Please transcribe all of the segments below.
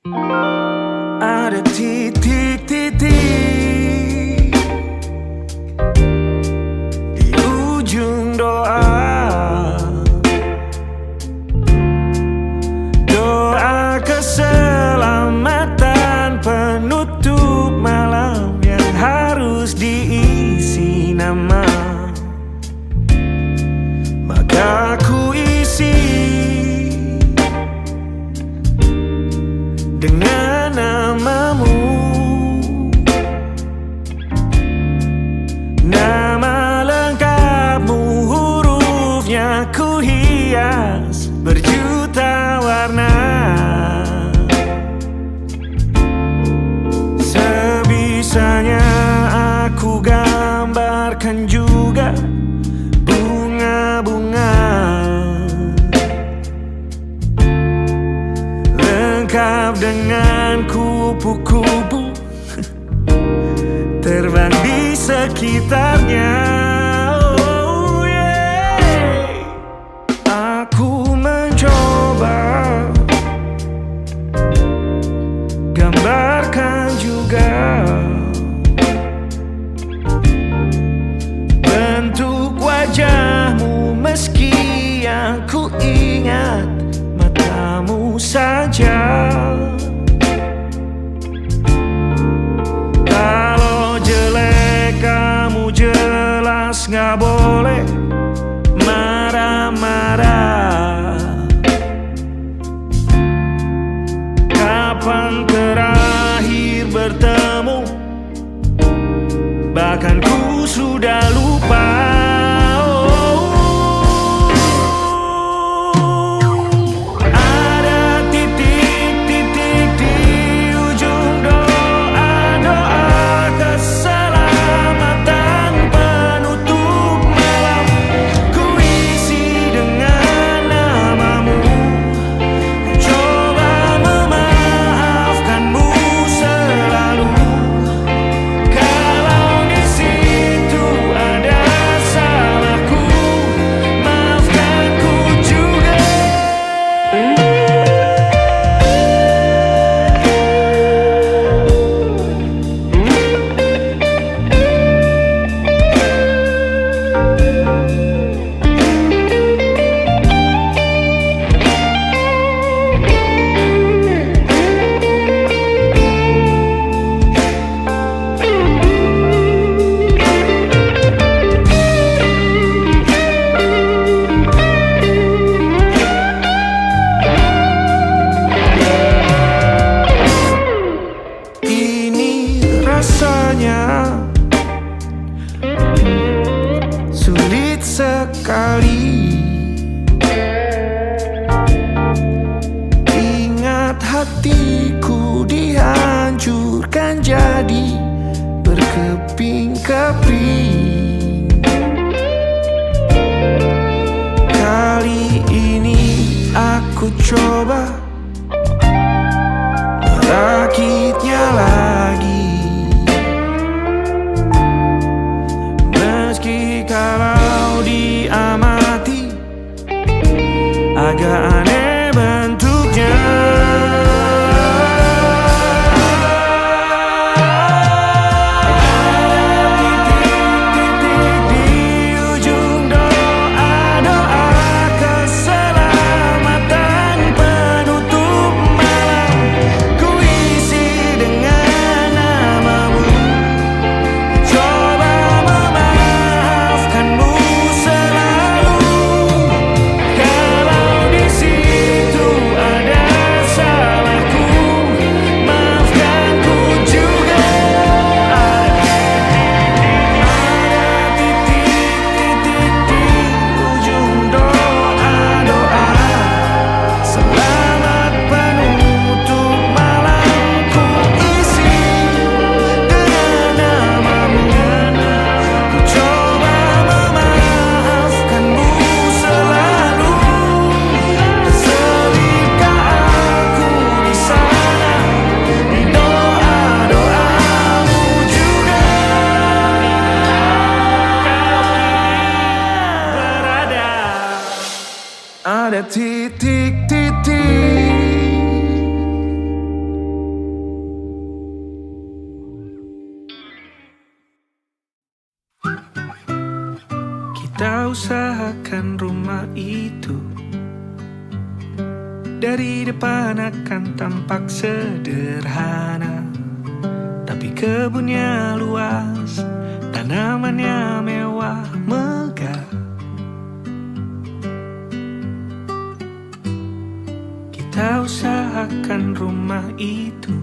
Ada titik-titik di ujung doa, doa keselamatan penutup malam yang harus diisi nama. Maka ku isi dengan namamu, nama lengkapmu, hurufnya ku hias berjuta warna. Sebisanya aku gambarkan juga bunga-bunga, lengkap dengan kupu-kupu terbang di sekitarnya. Oh yeah. Aku mencoba gambarkan juga bentuk wajahmu, meski yang ku ingat matamu saja. Kalau jelek kamu jelas gak boleh marah-marah. Kapan terakhir bertemu, bahkan ku sudah lupa. Rasanya sulit sekali ingat hatiku dihancurkan jadi berkeping-keping. Kali ini aku coba merakitnya lagi. Meski kalau diamati agak aneh bentuknya. Di Kita usahakan rumah itu dari depan akan tampak sederhana, tapi kebunnya luas, tanamannya mewah megah. Kita usahakan rumah itu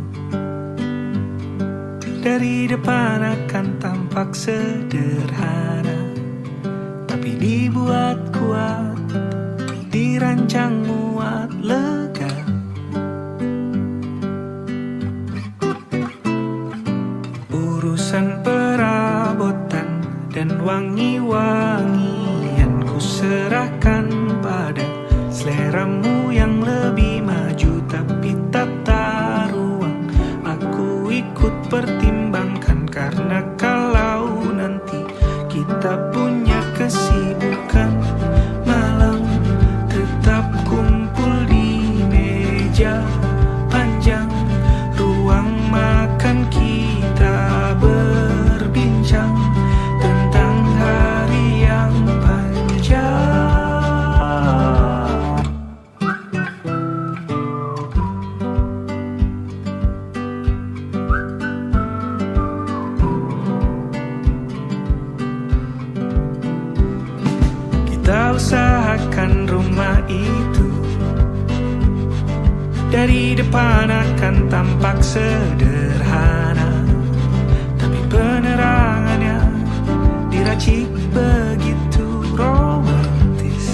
dari depan akan tampak sederhana, tapi dibuat kuat, dirancang muat lega. Urusan perabotan dan wangi-wangian ku serahkan pada seleramu yang lebih maju, tapi tata ruang aku ikut pertimbangkan, karena kalau nanti kita punya kesibukan malam, tetap kumpul di meja panjang ruang makan, kita berbincang tentang hari yang panjang. Kita usahakan rumah itu dari depan akan tampak sederhana, tapi penerangannya diracik begitu romantis.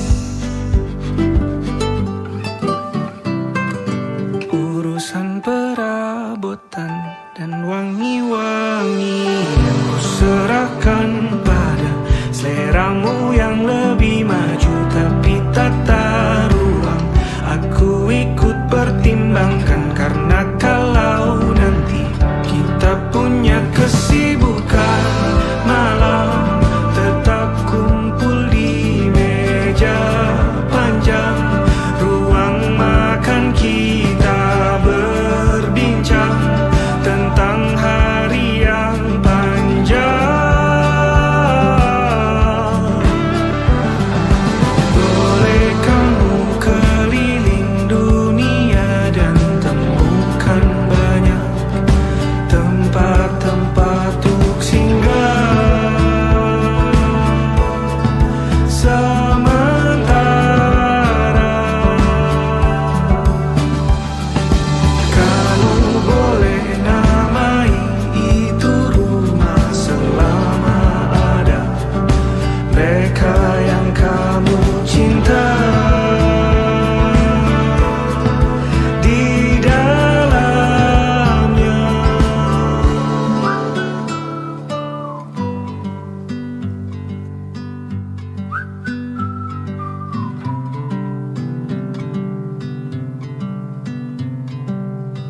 Urusan perabotan dan wangi-wangian ku serahkan pada seleramu yang lebih maju, tapi tata ruang aku ikut pertimbangkan, karena kalau nanti kita punya kesibukan malam, tetap kumpul di meja panjang ruang makan, kita berbincang tentang hari yang panjang. Boleh kamu keliling dunia dan temukan banyak tempat-tempat untuk singgah. Sementara kamu boleh namai itu rumah selama ada mereka yang kamu cinta di dalamnya.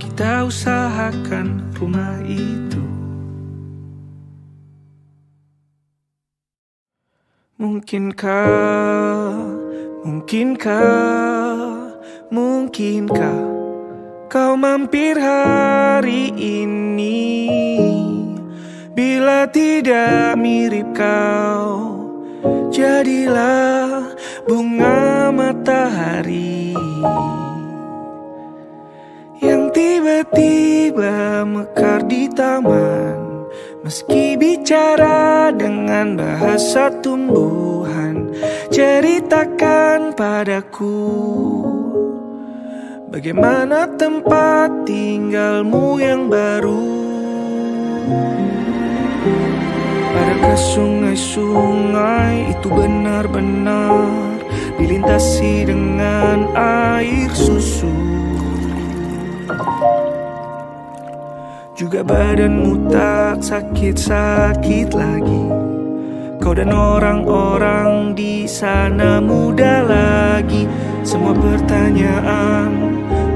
Kita usahakan rumah itu. Mungkinkah kau mampir hari ini? Bila tidak mirip kau, jadilah bunga matahari yang tiba-tiba mekar di taman. Meski bicara dengan bahasa tumbuhan, ceritakan padaku bagaimana tempat tinggalmu yang baru. Adakah sungai-sungai itu benar-benar dilintasi dengan air susu? Juga badanmu tak sakit-sakit lagi. Kau dan orang-orang di sana muda lagi. Semua pertanyaan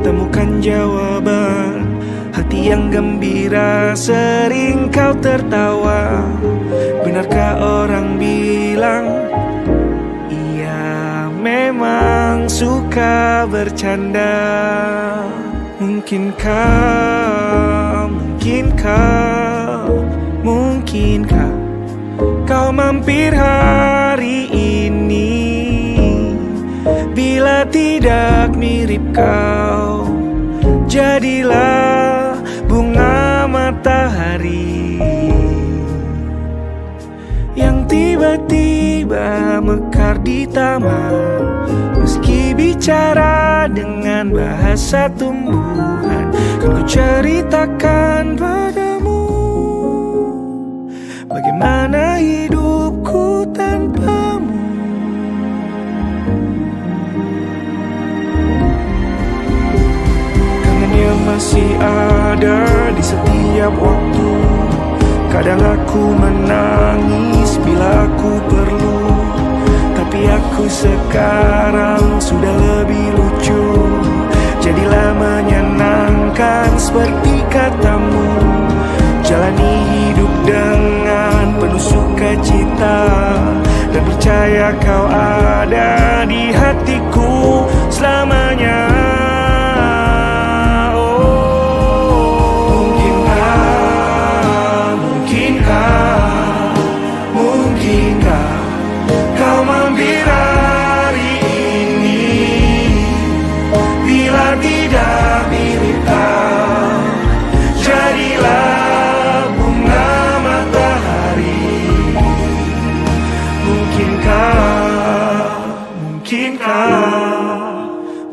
temukan jawaban. Hati yang gembira sering kau tertawa. Benarkah orang bilang ia memang suka bercanda? Mungkinkah kau mampir hari ini? Bila tidak mirip kau, jadilah bunga matahari yang tiba-tiba mekar di taman. Meski bicara dengan bahasa tumbuhan, kan ku ceritakan padamu bagaimana hidupku tanpamu. Kangennya masih ada di setiap waktu. Kadang aku menangis bila aku perlu, tapi aku sekarang sudah lebih lucu. Jadilah menyenangkan seperti katamu. Jalani hidup dengan penuh sukacita, dan percaya kau ada di hatiku selamanya.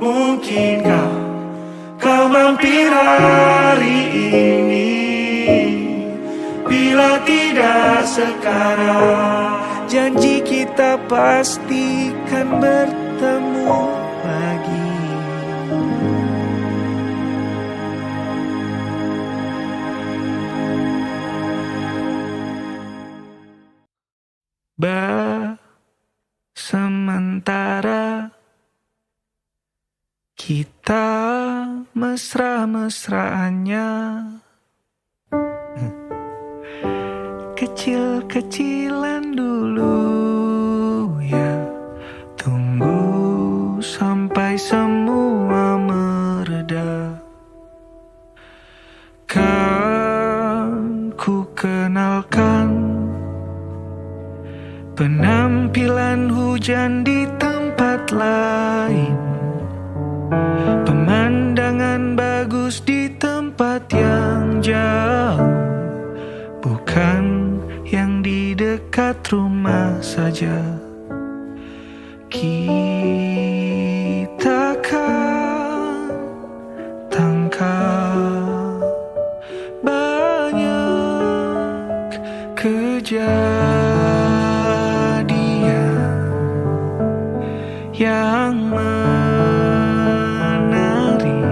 Mungkinkah kau mampir hari ini? Bila tidak sekarang, janji kita pastikan bertemu lagi. Sementara kita mesra-mesraannya, kecil-kecilan dulu ya. Tunggu sampai semua mereda. Kan ku kenalkan penampilan hujan di tempat lain, pemandangan bagus di tempat yang jauh, bukan yang di dekat rumah saja. Kita kan tangkap banyak kejadian yang menarik,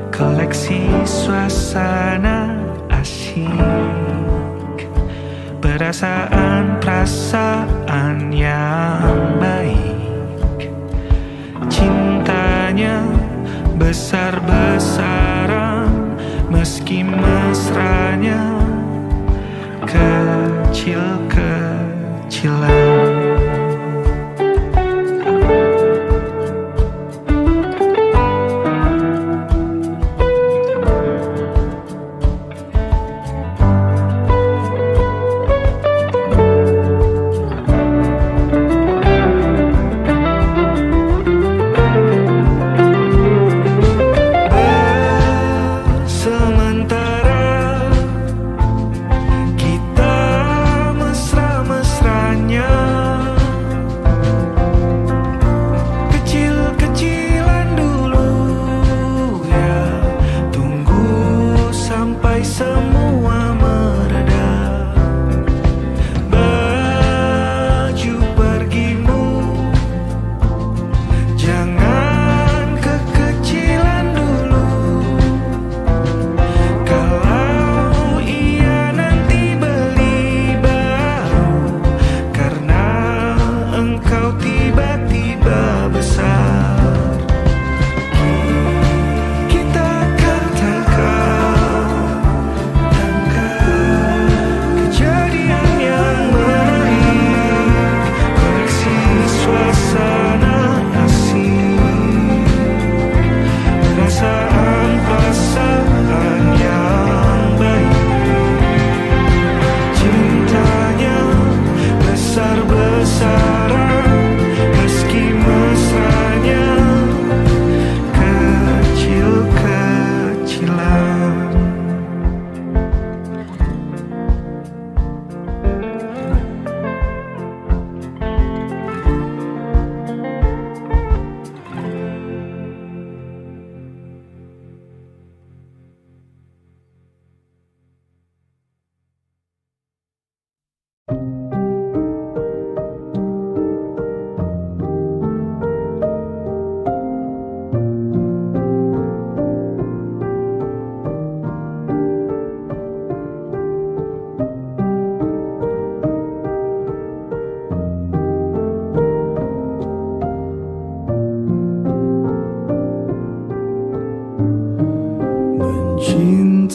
koleksi suasana asyik, perasaan yang baik. Cintanya besar-besaran, meski mesranya kecil-kecilan. Sementara kita mesra-mesranya,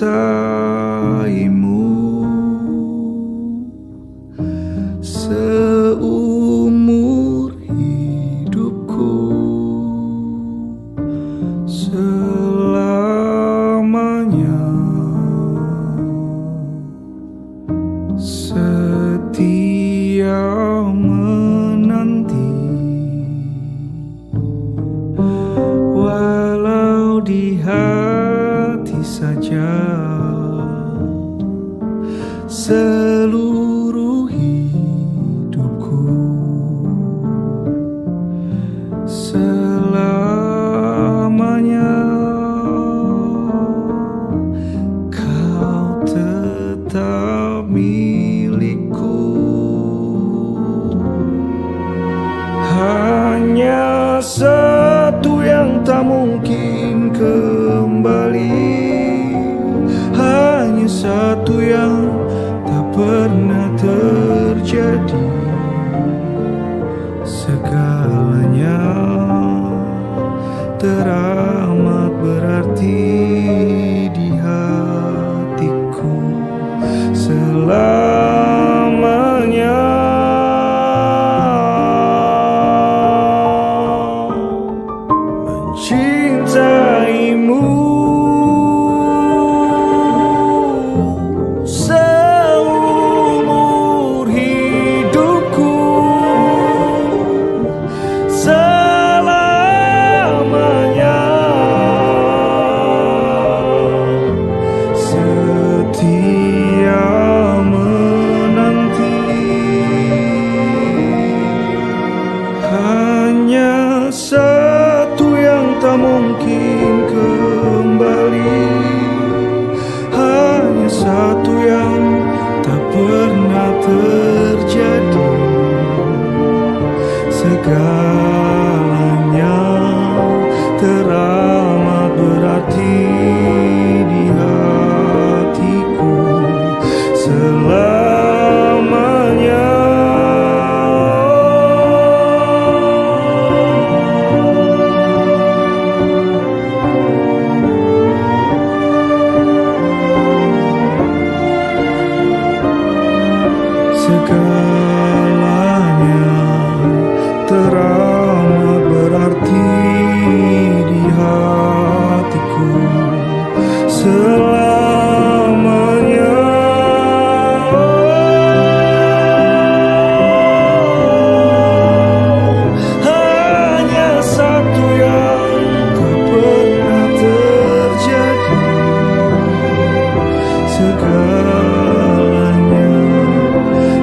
mencintaimu seumur hidupku, selamanya setia menanti, walau di hati saja. Seluruh hidupku selamanya kau tetap milikku. Hanya satu yang tak mungkin kembali, hanya satu yang tak pernah terjadi. Segalanya teramat berarti di hatiku selamanya. Mencintaimu seumur hidupku, selamanya setia menanti. Hanya satu yang tak mungkin kembali, hanya satu yang tak pernah terjadi. Segalanya teramat berarti di hatiku selamanya. Segalanya teramat berarti di hatiku selamanya. Hanya satu yang tak pernah terjadi. Segalanya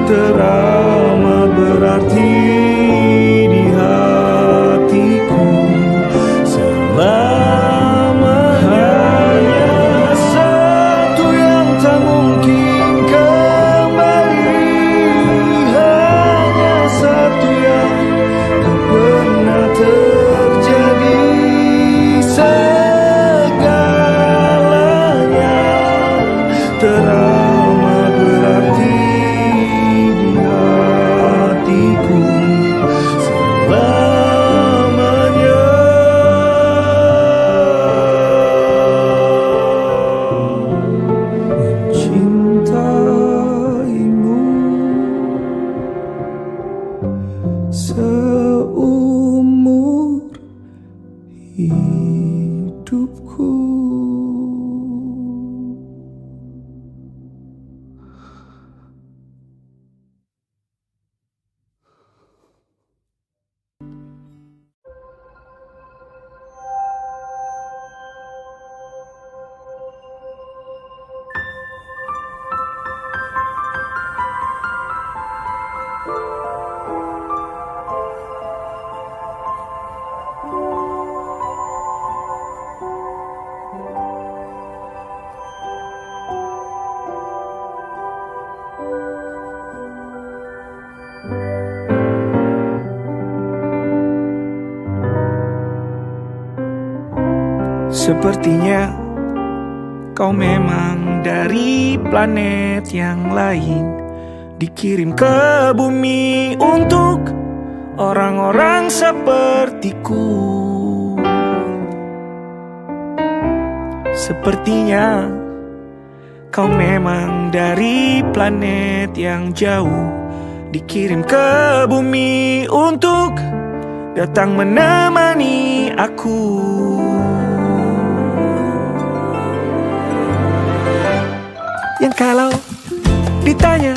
teramat berarti di hatiku selamanya. Hanya satu yang tak mungkin kembali, hanya satu yang tak pernah terjadi. Segalanya teramat berarti di hatiku selamanya. Mencintaimu seumur hidupku. Sepertinya kau memang dari planet yang lain, dikirim ke bumi untuk orang-orang sepertiku. Sepertinya Kau memang dari planet yang jauh, dikirim ke bumi untuk datang menemani aku. Yang kalau ditanya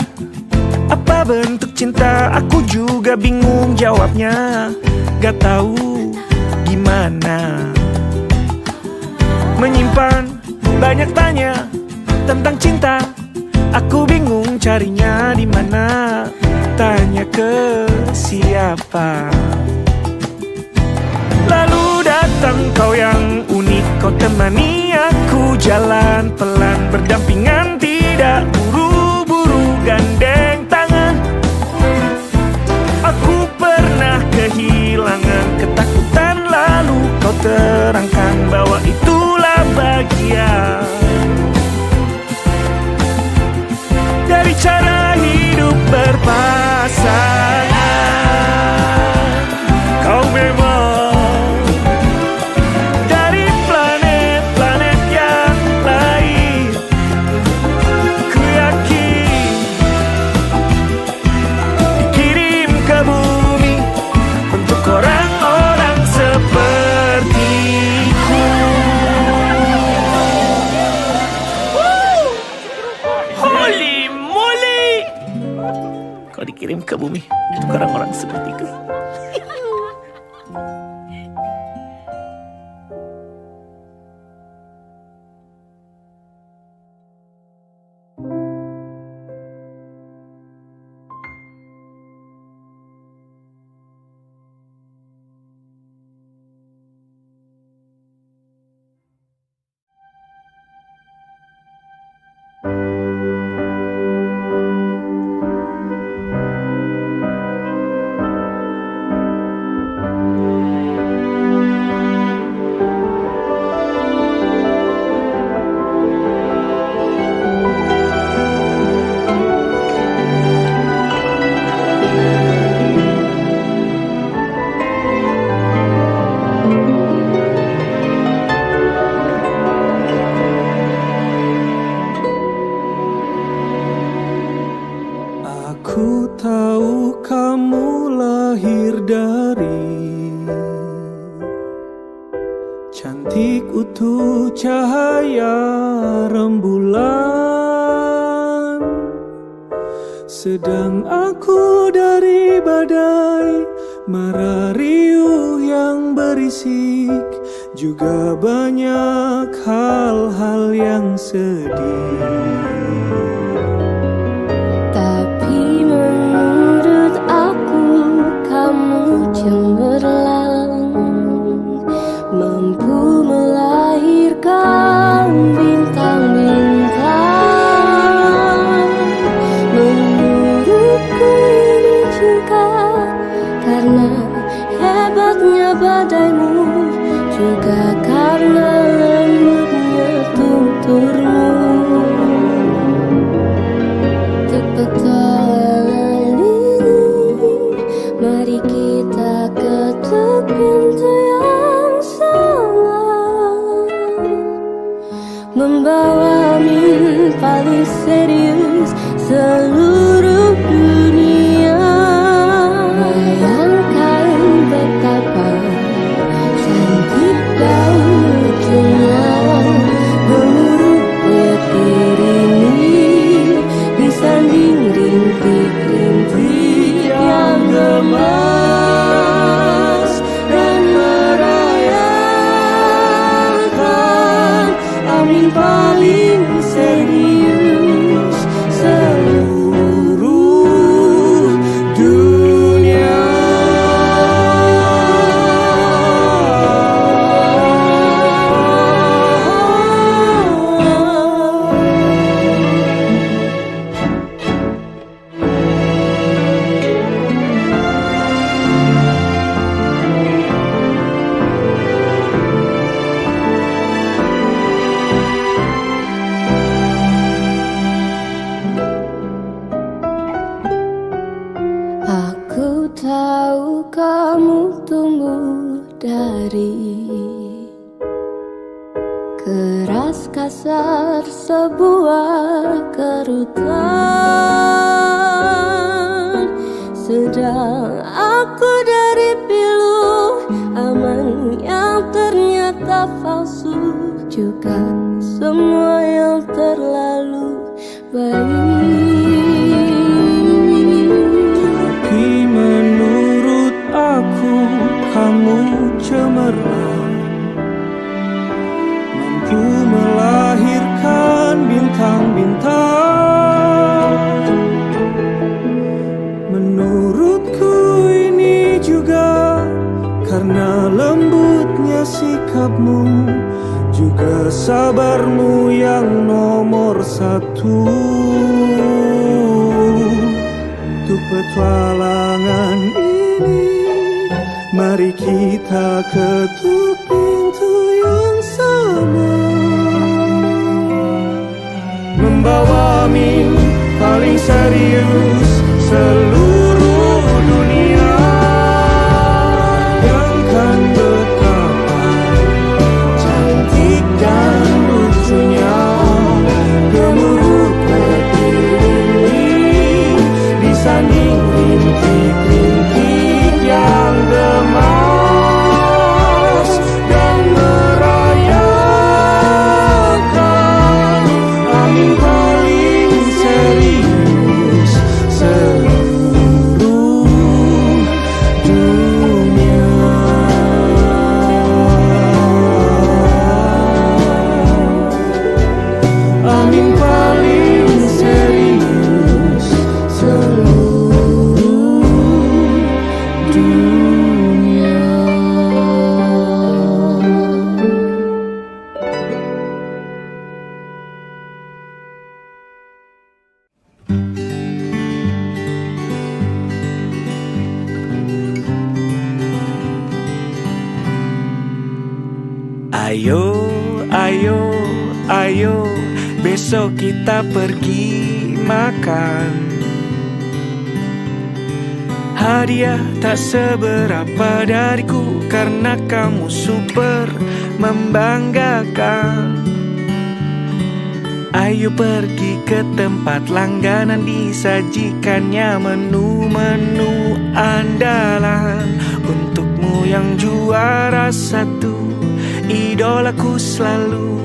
apa bentuk cinta, aku juga bingung jawabnya. Gak tahu gimana. Menyimpan banyak tanya tentang cinta, aku bingung carinya di mana. Tanya ke siapa? Lalu datang kau yang unik, kau temani aku jalan pelan berdampingan, tidak buru-buru gandeng tangan. Aku pernah kehilangan ketakutan, lalu kau terangkan bahwa itulah bagian dari cara hidup berpasangan. Kau memang dari planet-planet yang lain. Ku yakin dikirim ke bumi untuk orang-orang sepertiku. Holy moly! Kau dikirim ke bumi untuk orang-orang sepertiku. Aku tahu kamu lahir dari cantik utuh cahaya rembulan, sedang aku dari badai mara riuh yang berisik, juga banyak hal-hal yang sedih. Tapi menurut aku kamu cemerlang, mampu melahirkan bintang-bintang. Menurutku ini cinta, karena hebatnya badaimu, juga karena lembutnya tuturmu. Petualangan ini, mari kita ketuk pintu yang sama, membawa mimpi paling serius seluruh dunia. Bayangkan betapa cantik dan lucunya gemuruh petir ini, disanding rintik-rintik yang gemas dan merayakan amin paling serius seluruh dunia. kasar sebuah kerutan. Sedang aku dari pilu aman yang ternyata palsu, juga semua yang terlalu baik. Tapi menurut aku kamu cemerlang, mampu melahirkan bintang-bintang. Menurutku ini juga karena lembutnya sikapmu, juga sabarmu yang nomor satu. Untuk petualangan ini, mari kita ketuk pintu yang sama, membawa mimpi paling serius seluruh dunia. Bayangkan betapa cantik dan lucunya gemuruh petir ini disanding rintik-rintik yang gemas dan merayakan angin paling serius seluruh dunia. Angin paling serius seluruh dunia. Ayo, ayo, ayo, besok kita pergi makan. Hadiah tak seberapa dariku karena kamu super membanggakan. Ayo pergi ke tempat langganan, disajikannya menu-menu andalan. Untukmu yang juara satu, idolaku selalu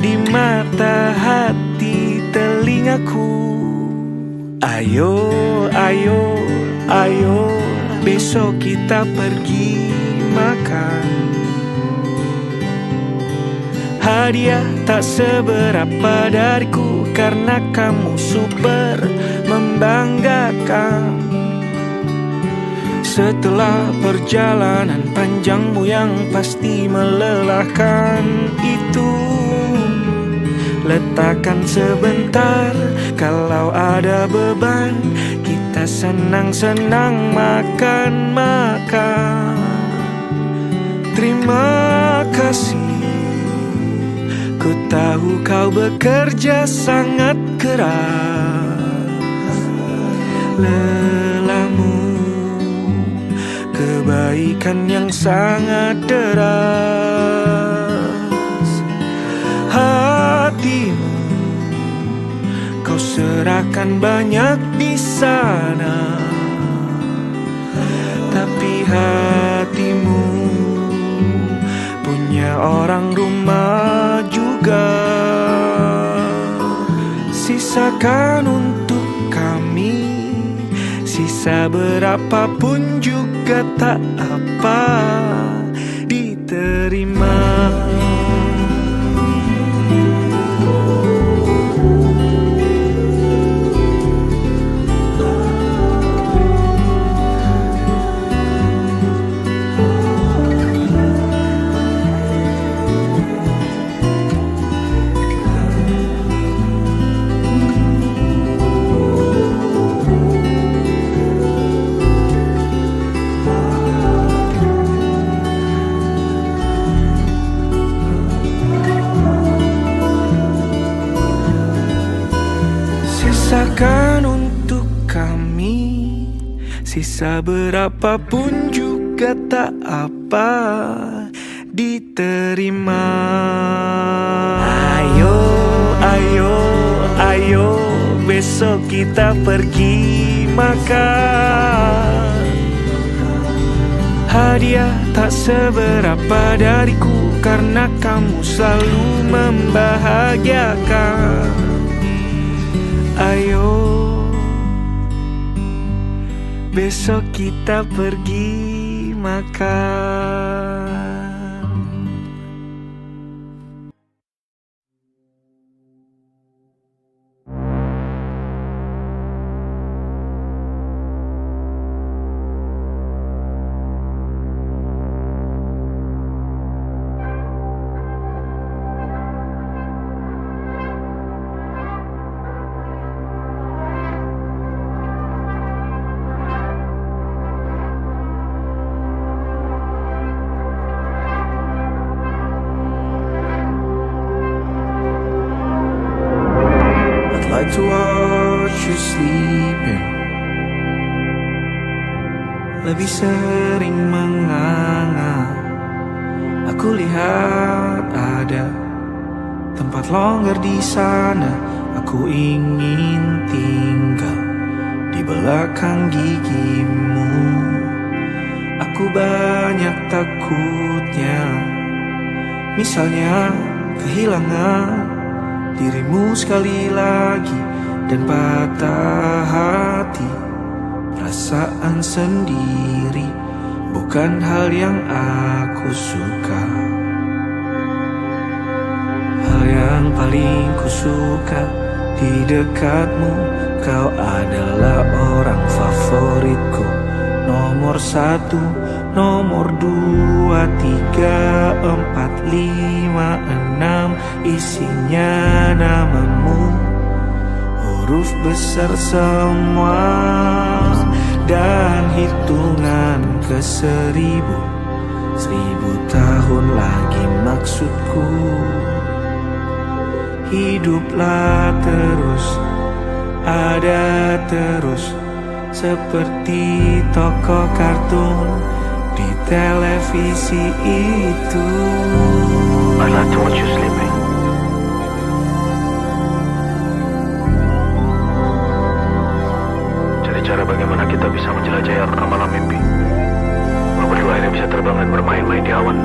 di mata hati telingaku. Ayo, ayo, ayo, besok kita pergi makan. Hadiah tak seberapa dariku karena kamu super membanggakan. Setelah perjalanan panjangmu yang pasti melelahkan itu, letakkan sebentar. Kalau ada beban, kita senang-senang makan-makan. Terima kasih, ku tahu kau bekerja sangat keras. Lelahmu, kebaikan yang sangat deras. Hatimu kau serahkan banyak di sana, tapi hatimu punya orang rumah juga. Sisakan untuk kami, sisa berapapun juga tak apa, diterima. Sisakan untuk kami, sisa berapapun juga tak apa, diterima. Ayo besok kita pergi makan. Hadiah tak seberapa dariku, karena kamu selalu membahagiakan. Ayo, besok kita pergi makan. Like to watch you sleeping, lebih sering menganga. Aku lihat ada tempat longgar di sana. Aku ingin tinggal di belakang gigimu. Aku banyak takutnya, misalnya kehilangan dirimu sekali lagi dan patah hati. Perasaan sendiri bukan hal yang aku suka. Hal yang paling ku suka di dekatmu, kau adalah orang favoritku. Nomor 1, nomor 2, 3, 4, 5, 6, isinya namamu. Huruf besar semua dan hitungan ke 1000. 1000 tahun lagi maksudku. Hiduplah terus, ada terus, seperti tokoh kartun di televisi itu. I'd like to watch you sleeping. Cari cara bagaimana kita bisa menjelajahi malam mimpi. Bahwa berdua ini bisa terbang dan bermain-main di awan,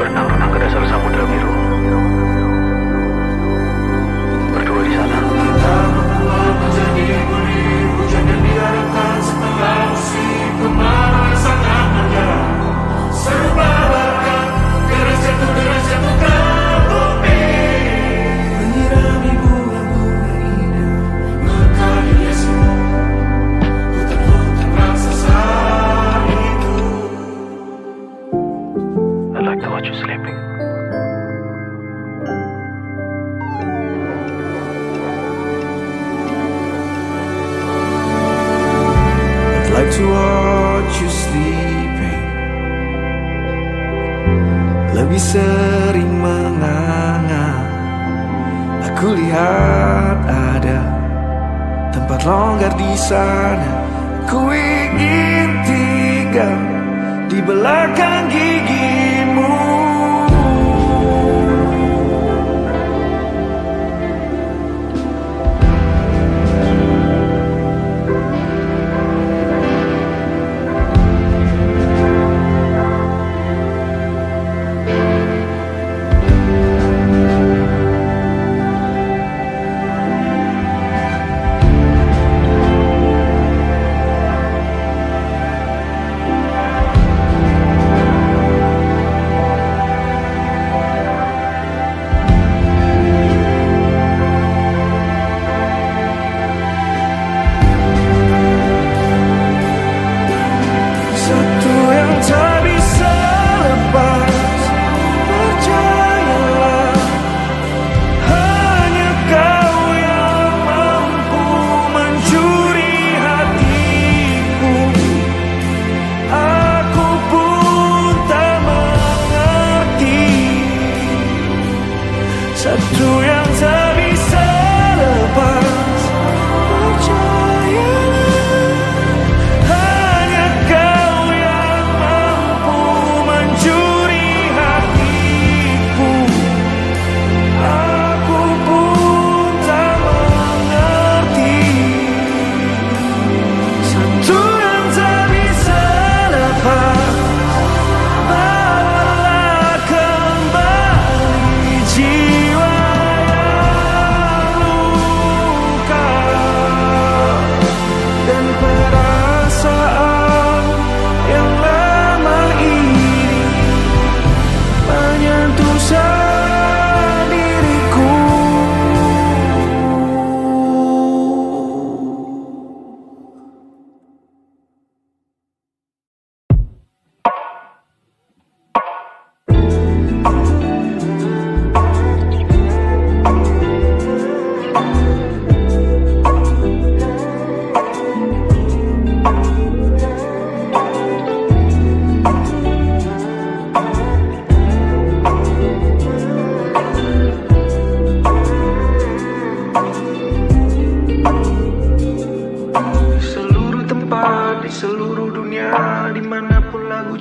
berenang-renang ke dasar samudra biru. Berdua di sana. Hujan yang diharapkan setelah musim kemarau yang sangat panjang. Serupa bahkan deras jatuh ke bumi, menyirami bunga-bunga indah, menghias semua hutan-hutan raksasa itu. I'd like to watch you sleeping. Like to watch you sleeping, lebih sering menganga. Aku lihat ada tempat longgar di sana. Ku ingin tinggal di belakang gigimu. Satu yang tak bisa lepas, percayalah, hanya kau yang mampu mencuri hatiku. Aku pun tak mengerti.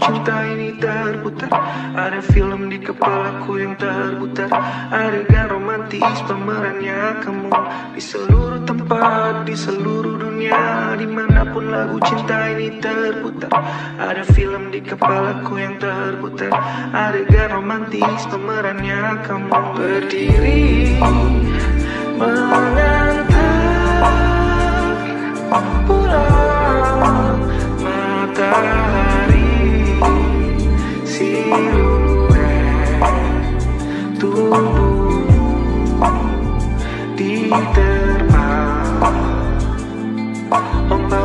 cinta ini terputar. Ada film di kepalaku yang terputar. Adegan romantis pemerannya kamu. Di seluruh tempat, di seluruh dunia, dimanapun lagu cinta ini terputar. Ada film di kepalaku yang terputar. Adegan romantis pemerannya kamu. Berdiri mengantar pulang matahari, siluet tubuh diterpa ombak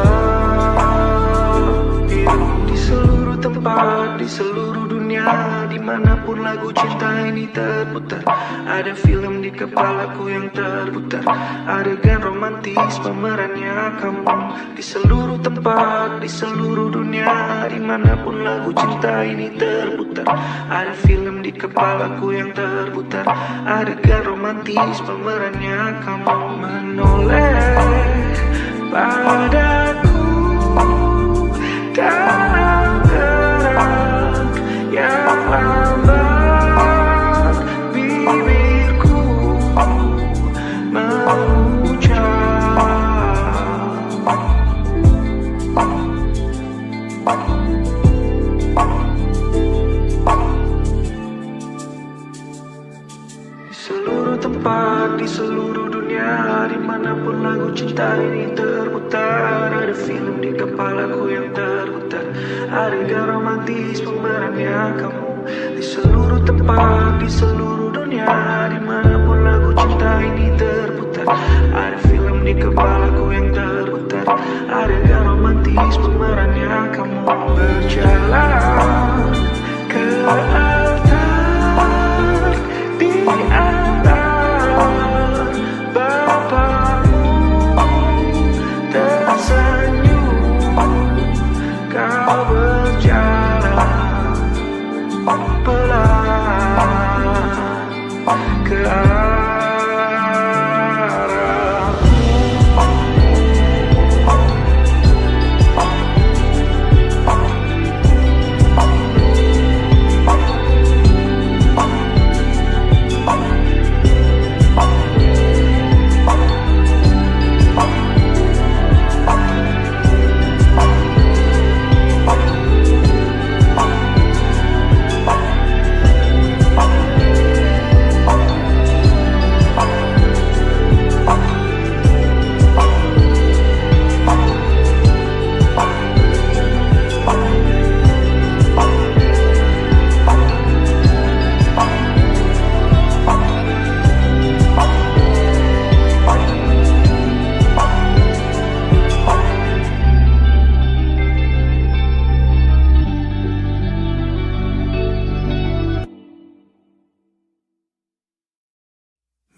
biru. Di seluruh tempat, di seluruh dunia, dimanapun lagu cinta ini terputar. Ada film di kepalaku yang terputar. Adegan romantis pemerannya kamu. Di seluruh tempat, di seluruh dunia, dimanapun lagu cinta ini terputar. Ada film di kepalaku yang terputar. Adegan romantis pemerannya kamu. Menoleh padaku dalam gerak yang lambat, bibirku mengucap di seluruh tempat, di seluruh dunia, dimanapun lagu cinta ini terputar. Ada film di kepalaku yang terputar. Adegan romantis pemerannya kamu. Di seluruh tempat, di seluruh dunia, dimanapun lagu cinta ini terputar. Ada film di kepalaku yang terputar. Adegan romantis pemerannya kamu. Berjalan ke altar di antara bapakmu, tersenyum kau berjalan pelan ke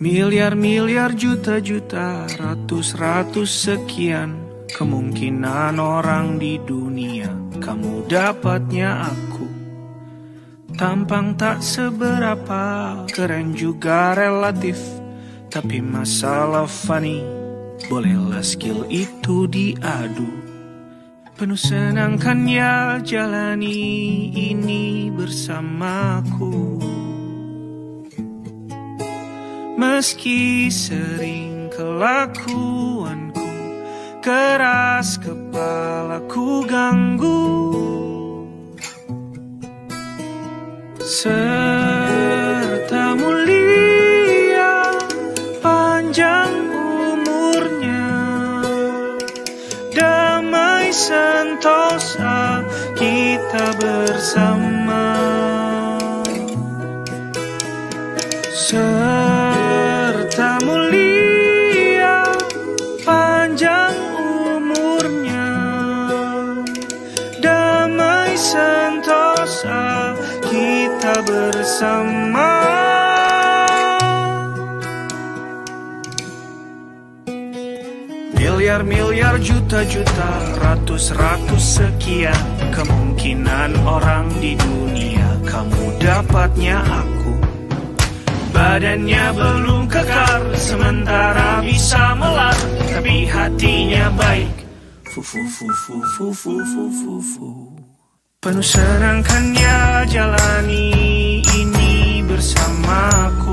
miliar-miliar, juta-juta, ratus-ratus sekian kemungkinan orang di dunia. Kamu dapatnya aku. Tampang tak seberapa, keren juga relatif. Tapi masalah funny, bolehlah skill itu diadu. Penuh senang kan ya jalani ini bersamaku. Meski sering kelakuanku keras, kepalaku ganggu. Serta mulia panjang umurnya, damai sentosa kita bersama. Serta mulia panjang umurnya, damai sentosa kita bersama. Miliar-miliar, juta-juta, ratus-ratus sekian kemungkinan orang di dunia. Kamu dapatnya aku. Badannya belum kekar, sementara bisa melar, tapi hatinya baik. Fu fu fu fu fu fu fu fu fu. Penuh senangkannya jalani ini bersamaku.